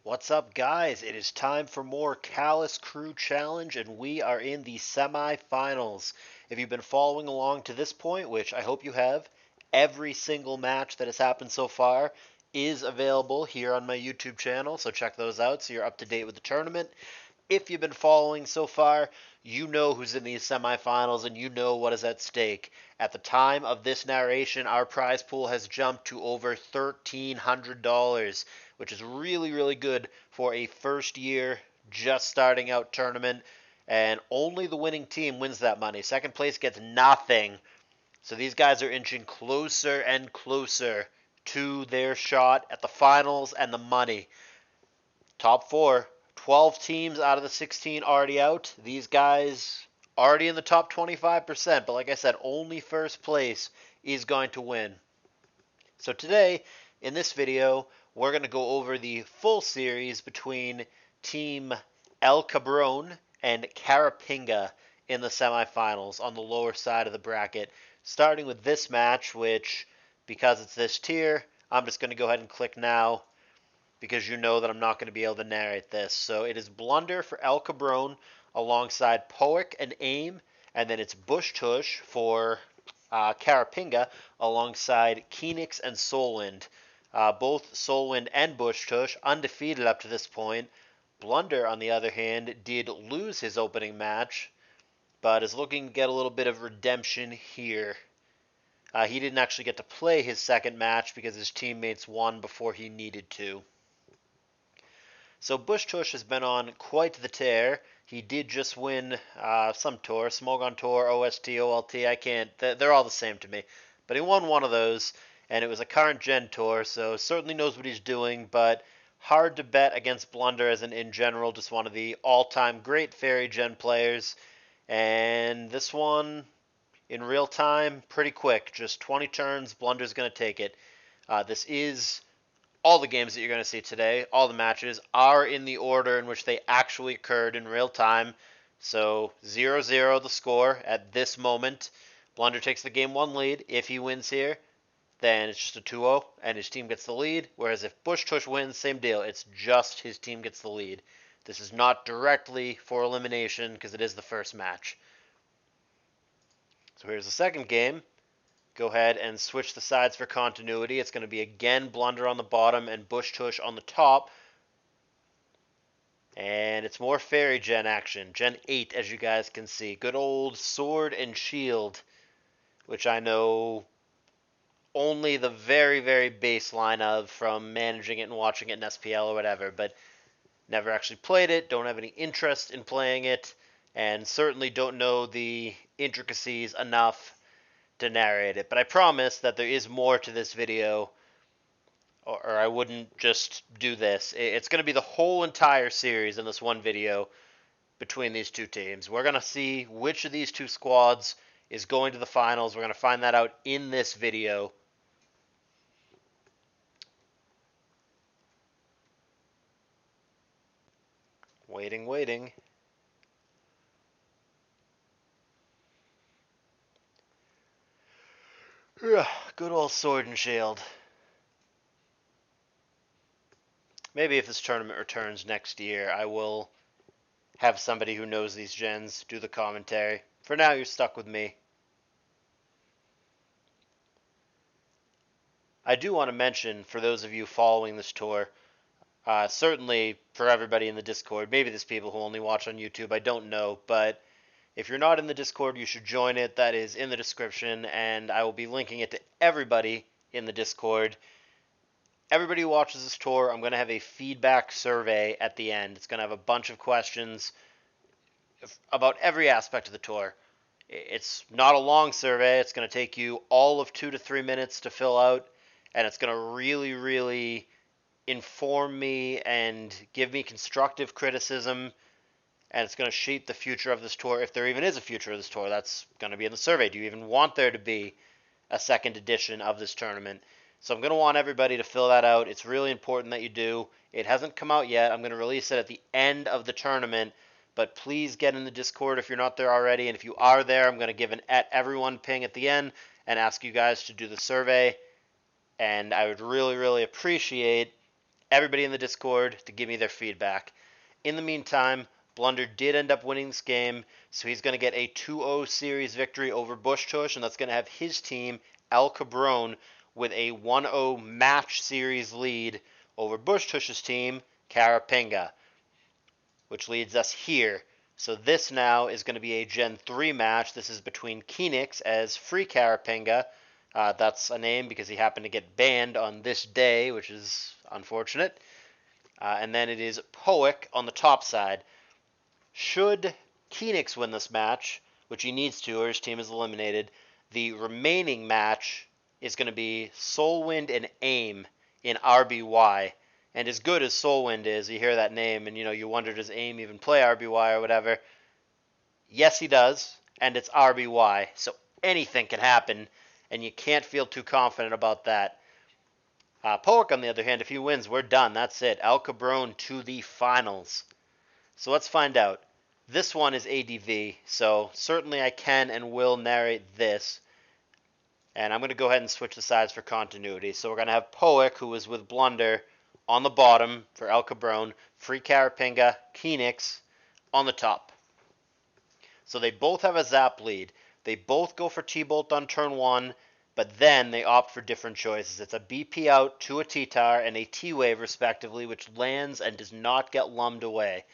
What's up, guys? It is time for more Callous Crew Challenge, and we are in the semifinals. If you've been following along to this point, which I hope you have, every single match that has happened so far is available here on my YouTube channel, so check those out so you're up to date with the tournament. If you've been following so far, you know who's in these semifinals and you know what is at stake. At the time of this narration, our prize pool has jumped to over $1,300, which is really, really good for a first year, just starting out tournament. And only the winning team wins that money. Second place gets nothing. So these guys are inching closer and closer to their shot at the finals and the money. Top four, 12 teams out of the 16 already out. These guys already in the top 25%, but like I said, only first place is going to win. So today, in this video, we're going to go over the full series between Team El Cabron and Carapinga in the semifinals on the lower side of the bracket. Starting with this match, which, because it's this tier, I'm just going to go ahead and click now, because you know that I'm not going to be able to narrate this. So it is Blunder for El Cabron alongside Poick and Aim, and then it's Bush Tush for Carapinga alongside Keenix and Solwind. Both Solwind and Bush Tush undefeated up to this point. Blunder, on the other hand, did lose his opening match, but is looking to get a little bit of redemption here. He didn't actually get to play his second match because his teammates won before he needed to. So Bush Tush has been on quite the tear. He did just win some tour, Smogon Tour, OST, OLT. I can't, they're all the same to me. But he won one of those, and it was a current gen tour, so certainly knows what he's doing, but hard to bet against Blunder as in general, just one of the all-time great fairy gen players. And this one, in real time, pretty quick. Just 20 turns, Blunder's going to take it. This is all the games that you're going to see today, all the matches, are in the order in which they actually occurred in real time. So 0-0 the score at this moment. Blunder takes the game one lead. If he wins here, then it's just a 2-0 and his team gets the lead. Whereas if Bush Tush wins, same deal. It's just his team gets the lead. This is not directly for elimination because it is the first match. So here's the second game. Go ahead and switch the sides for continuity. It's going to be again Blunder on the bottom and Bush Tush on the top. And it's more Fairy Gen action. Gen 8, as you guys can see. Good old Sword and Shield, which I know only the very, very baseline of from managing it and watching it in SPL or whatever, but never actually played it, don't have any interest in playing it, and certainly don't know the intricacies enough to narrate it. But I promise that there is more to this video, or I wouldn't just do this. It's going to be the whole entire series in this one video between these two teams. We're going to see which of these two squads is going to the finals. We're going to find that out in this video. Waiting, waiting. Good old Sword and Shield. Maybe if this tournament returns next year, I will have somebody who knows these gens do the commentary. For now, you're stuck with me. I do want to mention, for those of you following this tour, certainly for everybody in the Discord, maybe there's people who only watch on YouTube, I don't know, but if you're not in the Discord, you should join it. That is in the description, and I will be linking it to everybody in the Discord. Everybody who watches this tour, I'm going to have a feedback survey at the end. It's going to have a bunch of questions about every aspect of the tour. It's not a long survey. It's going to take you all of 2 to 3 minutes to fill out, and it's going to really, really inform me and give me constructive criticism, and it's going to shape the future of this tour, if there even is a future of this tour. That's going to be in the survey. Do you even want there to be a second edition of this tournament? So I'm going to want everybody to fill that out. It's really important that you do. It hasn't come out yet. I'm going to release it at the end of the tournament, but please get in the Discord if you're not there already, and if you are there, I'm going to give an @everyone ping at the end and ask you guys to do the survey, and I would really, really appreciate everybody in the Discord to give me their feedback. In the meantime, Blunder did end up winning this game, so he's going to get a 2-0 series victory over Bush Tush, and that's going to have his team, El Cabron, with a 1-0 match series lead over Bush Tush's team, Carapinga, which leads us here. So this now is going to be a Gen 3 match. This is between Kenix as Free Carapinga. That's a name because he happened to get banned on this day, which is unfortunate. And then it is Poick on the top side. Should Kenix win this match, which he needs to or his team is eliminated, the remaining match is going to be Soulwind and AIM in RBY. And as good as Soulwind is, you hear that name and you wonder, does AIM even play RBY or whatever? Yes, he does, and it's RBY, so anything can happen, and you can't feel too confident about that. Poick, on the other hand, if he wins, we're done. That's it. El Cabron to the finals. So let's find out. This one is ADV, so certainly I can and will narrate this. And I'm going to go ahead and switch the sides for continuity. So we're going to have Poick, who is with Blunder, on the bottom for El Cabron. Free Carapinga, Kenix on the top. So they both have a zap lead. They both go for T-Bolt on turn 1, but then they opt for different choices. It's a BP out to a T-Tar and a T-Wave, respectively, which lands and does not get lummed away.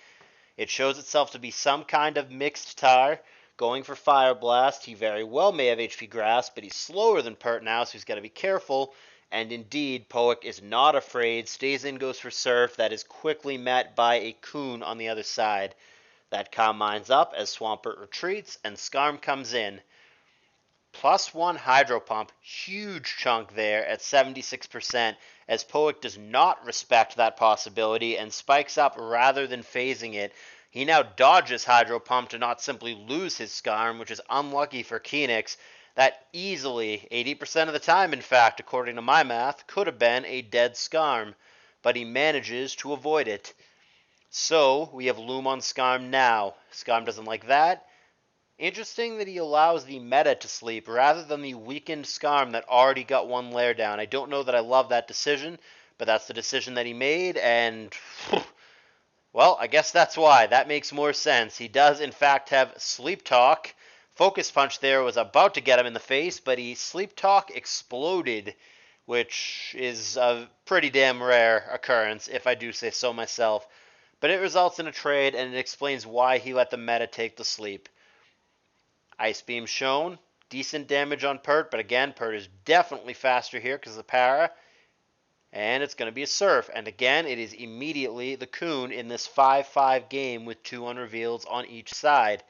It shows itself to be some kind of mixed tar, going for Fire Blast. He very well may have HP Grasp, but he's slower than Pert now, so he's got to be careful. And indeed, Poick is not afraid, stays in, goes for Surf. That is quickly met by a Coon on the other side. That Calm Minds up as Swampert retreats, and Skarm comes in. +1 Hydro Pump, huge chunk there at 76%, as Poick does not respect that possibility and spikes up rather than phasing it. He now dodges Hydro Pump to not simply lose his Skarm, which is unlucky for Kenix. That easily, 80% of the time in fact, according to my math, could have been a dead Skarm, but he manages to avoid it. So, we have Loom on Skarm now. Skarm doesn't like that. Interesting that he allows the meta to sleep rather than the weakened Skarm that already got one layer down. I don't know that I love that decision, but that's the decision that he made, and well, I guess that's why. That makes more sense. He does, in fact, have Sleep Talk. Focus Punch there was about to get him in the face, but he Sleep Talk exploded, which is a pretty damn rare occurrence, if I do say so myself. But it results in a trade, and it explains why he let the meta take the sleep. Ice Beam shown. Decent damage on Pert, but again, Pert is definitely faster here because of the para. And it's going to be a Surf. And again, it is immediately the Coon in this 5-5 game with 2 unreveals on each side.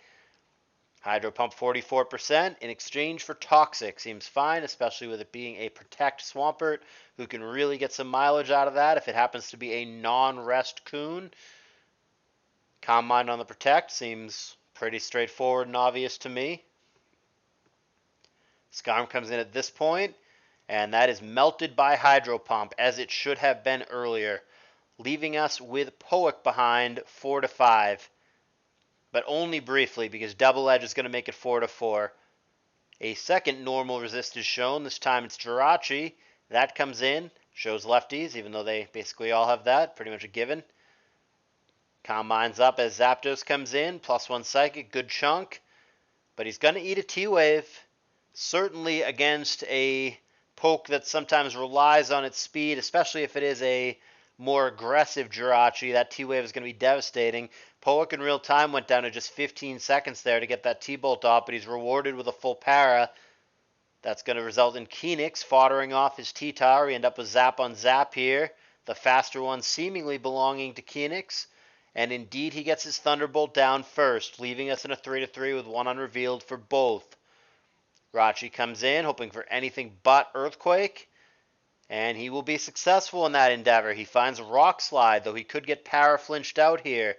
Hydro Pump 44% in exchange for Toxic. Seems fine, especially with it being a Protect Swampert, who can really get some mileage out of that if it happens to be a non-rest Coon. Calm Mind on the Protect seems pretty straightforward and obvious to me. Skarm comes in at this point, and that is melted by Hydro Pump, as it should have been earlier, leaving us with Poick behind 4-5. But only briefly, because Double Edge is going to make it 4-4. A second normal resist is shown. This time it's Jirachi. That comes in, shows lefties, even though they basically all have that, pretty much a given. Calm Minds up as Zapdos comes in, +1 Psychic, good chunk. But he's going to eat a T-Wave. Certainly against a poke that sometimes relies on its speed, especially if it is a more aggressive Jirachi. That T-Wave is going to be devastating. Poick in real time went down to just 15 seconds there to get that T-Bolt off, but he's rewarded with a full para. That's going to result in Kenix foddering off his T-Tower. We end up with Zap on Zap here. The faster one seemingly belonging to Kenix. And indeed, he gets his Thunderbolt down first, leaving us in a 3-3 with 1 unrevealed for both. Rachi comes in, hoping for anything but Earthquake, and he will be successful in that endeavor. He finds a Rock Slide, though he could get para-flinched out here.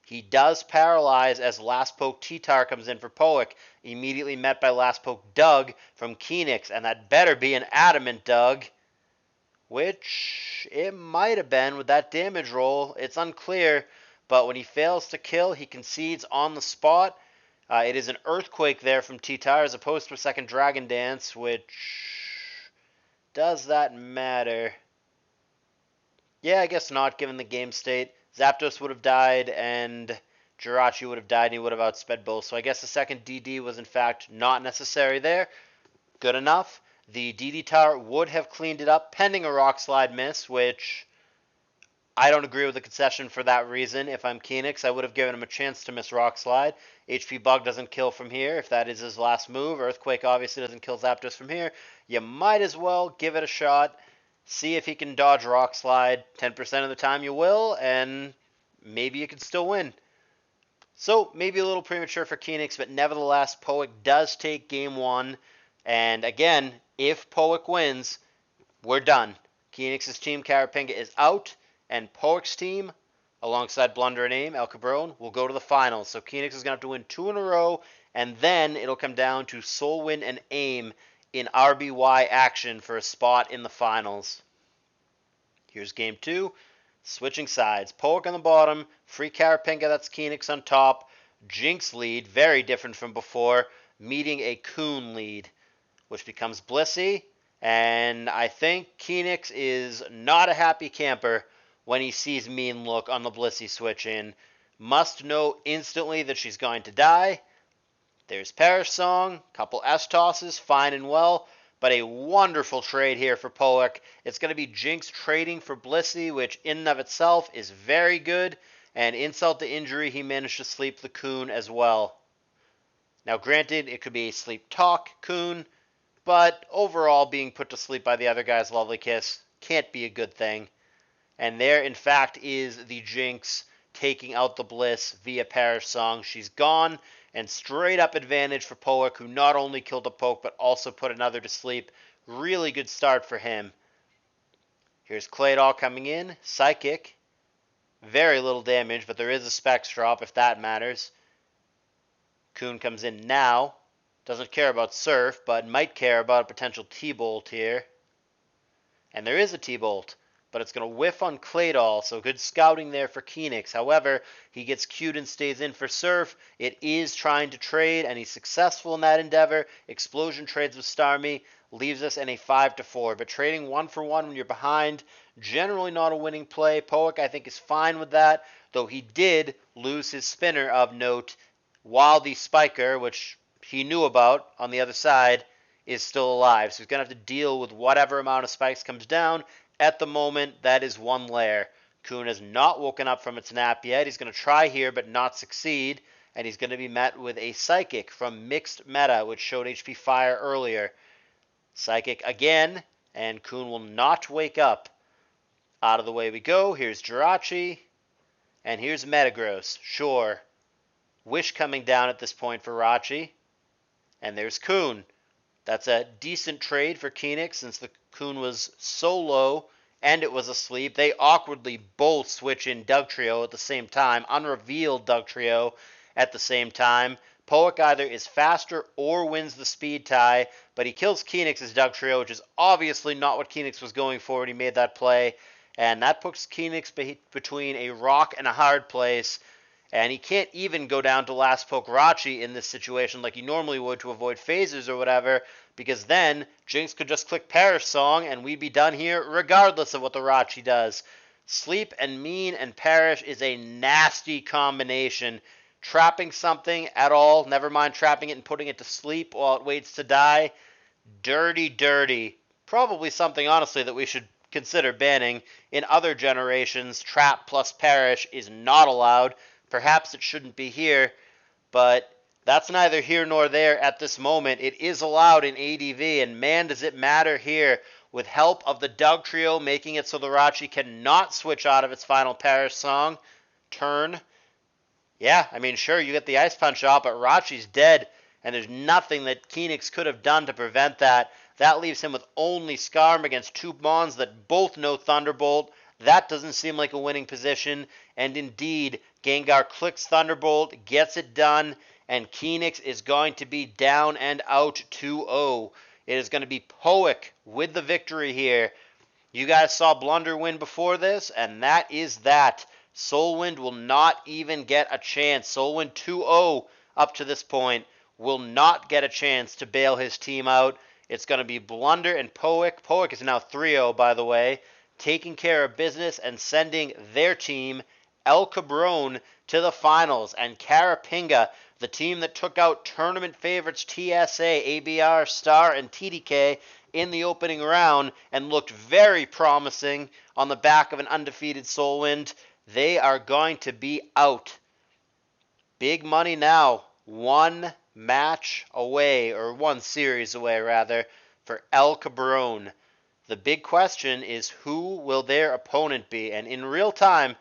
He does paralyze as Last Poke T-Tar comes in for Poick, immediately met by Last Poke Doug from Kenix, and that better be an Adamant Doug, which it might have been with that damage roll. It's unclear. But when he fails to kill, he concedes on the spot. It is an Earthquake there from T-Tar as opposed to a second Dragon Dance, which... does that matter? Yeah, I guess not, given the game state. Zapdos would have died, and Jirachi would have died, and he would have outsped both. So I guess the second DD was, in fact, not necessary there. Good enough. The DD Tower would have cleaned it up, pending a Rock Slide miss, which I don't agree with the concession for that reason. If I'm Phoenix, I would have given him a chance to miss Rock Slide. HP Bug doesn't kill from here. If that is his last move, Earthquake obviously doesn't kill Zapdos from here. You might as well give it a shot. See if he can dodge Rock Slide. 10% of the time you will, and maybe you can still win. So maybe a little premature for Phoenix, but nevertheless, Poick does take game one. And again, if Poick wins, we're done. Phoenix's team, Carapinga, is out, and Poick's team, alongside Blunder and Aim, El Cabron, will go to the finals. So Phoenix is going to have to win 2 in a row, and then it'll come down to Solwyn and Aim in RBY action for a spot in the finals. Here's game 2. Switching sides. Poick on the bottom, free Carapinga, that's Phoenix on top. Jinx lead, very different from before, meeting a Coon lead, which becomes Blissey. And I think Phoenix is not a happy camper when he sees Mean Look on the Blissey switch in. Must know instantly that she's going to die. There's Perish Song, couple S-tosses, fine and well, but a wonderful trade here for Poick. It's going to be Jinx trading for Blissey, which in and of itself is very good, and insult to injury, he managed to sleep the Coon as well. Now granted, it could be a sleep talk Coon, but overall, being put to sleep by the other guy's lovely kiss can't be a good thing. And there, in fact, is the Jinx taking out the Bliss via Perish Song. She's gone, and straight up advantage for Poick, who not only killed a poke, but also put another to sleep. Really good start for him. Here's Claydol coming in. Psychic. Very little damage, but there is a Specs drop, if that matters. Coon comes in now. Doesn't care about Surf, but might care about a potential T-Bolt here. And there is a T-Bolt, but it's going to whiff on Claydol, so good scouting there for Phoenix. However, he gets cued and stays in for Surf. It is trying to trade, and he's successful in that endeavor. Explosion trades with Starmie, leaves us in a 5-4. But trading 1-for-1 when you're behind, generally not a winning play. Poick, I think, is fine with that, though he did lose his spinner of note, while the Spiker, which he knew about on the other side, is still alive. So he's going to have to deal with whatever amount of spikes comes down. At the moment, that is one layer. Coon has not woken up from its nap yet. He's going to try here but not succeed. And he's going to be met with a Psychic from Mixed Meta, which showed HP Fire earlier. Psychic again, and Coon will not wake up. Out of the way we go. Here's Jirachi. And here's Metagross. Sure. Wish coming down at this point for Rachi. And there's Coon. That's a decent trade for Phoenix since the Coon was so low and it was asleep. They awkwardly both switch in Dugtrio at the same time, unrevealed Dugtrio at the same time. Poick either is faster or wins the speed tie, but he kills Phoenix's Dugtrio, which is obviously not what Phoenix was going for when he made that play. And that puts Phoenix between a rock and a hard place. And he can't even go down to last poke Rachi in this situation like he normally would to avoid phasers or whatever, because then Jinx could just click Perish Song and we'd be done here regardless of what the Rachi does. Sleep and Mean and Perish is a nasty combination. Trapping something at all, never mind trapping it and putting it to sleep while it waits to die. Dirty, dirty. Probably something, honestly, that we should consider banning. In other generations, Trap plus Perish is not allowed. Perhaps it shouldn't be here, but that's neither here nor there at this moment. It is allowed in ADV, and man, does it matter here. With help of the Dugtrio, making it so the Rachi cannot switch out of its final Perish Song turn. Yeah, I mean, sure, you get the Ice Punch out, but Rachi's dead, and there's nothing that Phoenix could have done to prevent that. That leaves him with only Skarm against two Mons that both know Thunderbolt. That doesn't seem like a winning position, and indeed, Gengar clicks Thunderbolt, gets it done, and Phoenix is going to be down and out 2-0. It is going to be Poick with the victory here. You guys saw Blunder win before this, and that is that. Solwind will not even get a chance. Solwind 2-0 up to this point will not get a chance to bail his team out. It's going to be Blunder and Poick. Poick is now 3-0, by the way. taking care of business and sending their team, El Cabron, to the finals. And Carapinga, the team that took out tournament favorites TSA, ABR, Star, and TDK in the opening round and looked very promising on the back of an undefeated Soulwind, they are going to be out. Big money now. One match away, or one series away, rather, for El Cabron. The big question is, who will their opponent be? And in real time,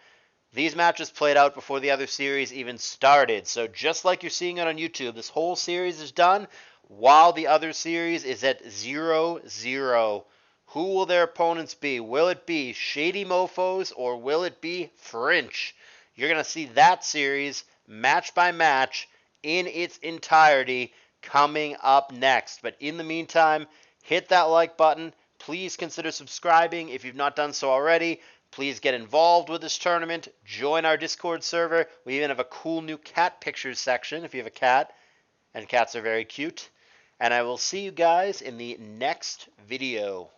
these matches played out before the other series even started. So just like you're seeing it on YouTube, this whole series is done while the other series is at 0-0. Who will their opponents be? Will it be Shady Mofos or will it be French? You're going to see that series match by match in its entirety coming up next. But in the meantime, hit that like button. Please consider subscribing if you've not done so already. Please get involved with this tournament. Join our Discord server. We even have a cool new cat pictures section if you have a cat. And cats are very cute. And I will see you guys in the next video.